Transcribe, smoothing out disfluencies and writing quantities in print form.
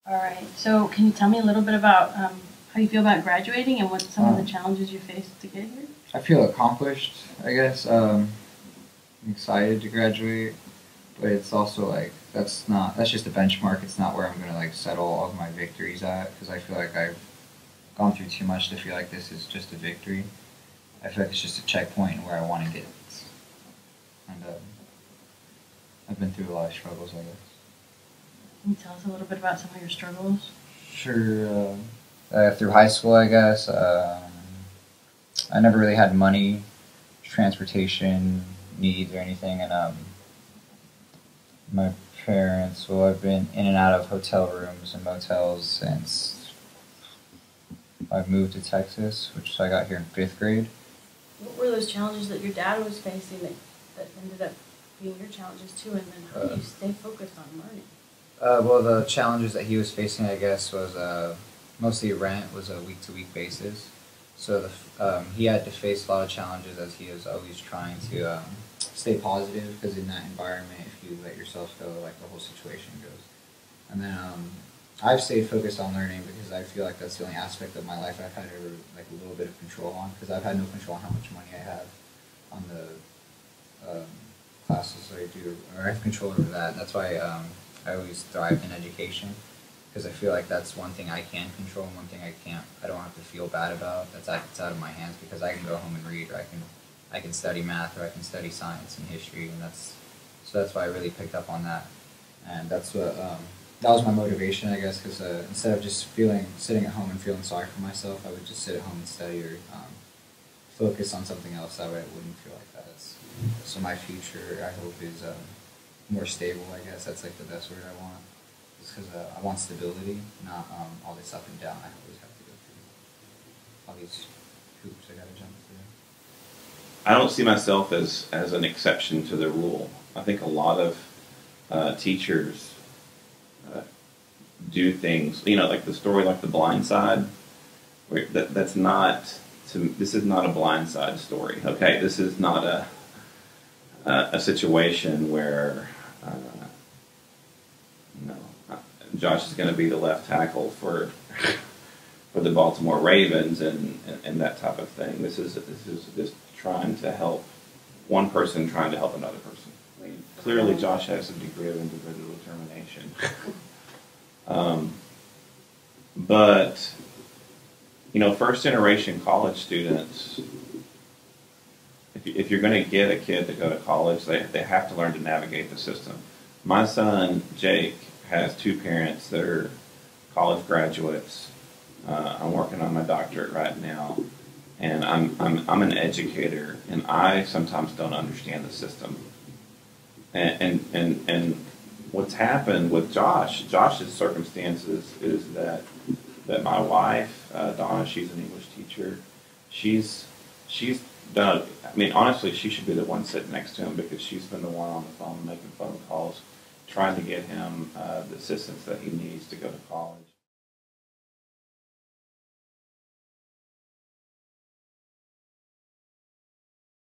All right. So can you tell me a little bit about how you feel about graduating and what some of the challenges you faced to get here? I feel accomplished, I guess. I'm excited to graduate, but it's also like that's just a benchmark. It's not where I'm gonna like settle all of my victories at, because I feel like I've gone through too much to feel like this is just a victory. I feel like it's just a checkpoint where I want to get, and I've been through a lot of struggles, I guess. Can you tell us a little bit about some of your struggles? Sure. Through high school, I guess, I never really had money, transportation needs, or anything, and my parents, well, I've been in and out of hotel rooms and motels since I moved to Texas, which I got here in 5th grade. What were those challenges that your dad was facing that ended up being your challenges too, and then how do you stay focused on learning? Well, the challenges that he was facing, I guess, was mostly rent was a week-to-week basis. So he had to face a lot of challenges as he was always trying to stay positive, because in that environment, if you let yourself go, like the whole situation goes. And then I've stayed focused on learning because I feel like that's the only aspect of my life I've had like a little bit of control on, because I've had no control on how much money I have on the classes I do, or I have control over that. That's why I always thrive in education, because I feel like that's one thing I can control and one thing I can't. I don't have to feel bad about. It's out of my hands, because I can go home and read, or I can study math, or I can study science and history, and that's why I really picked up on that, and that's what that was my motivation, I guess, because instead of just sitting at home and feeling sorry for myself, I would just sit at home and study, or focus on something else. That way I wouldn't feel like that. So my future, I hope, is more stable, I guess. That's like the best word I want. Just because I want stability, not all this up and down I always have to go through. All these hoops I gotta jump through. I don't see myself as an exception to the rule. I think a lot of teachers do things, like the story, like The Blind Side. This is not a Blind Side story. Okay, this is not a situation where Josh is going to be the left tackle for the Baltimore Ravens and that type of thing. This is just trying to help one person, trying to help another person. I mean, clearly Josh has a degree of individual determination. But first generation college students, if you're going to get a kid to go to college, they have to learn to navigate the system. My son Jake has 2 parents that are college graduates. I'm working on my doctorate right now, and I'm an educator, and I sometimes don't understand the system. And what's happened with Josh's circumstances is that my wife, Donna, she's an English teacher. She's done. I mean, honestly, she should be the one sitting next to him, because she's been the one on the phone making phone calls, trying to get him the assistance that he needs to go to college.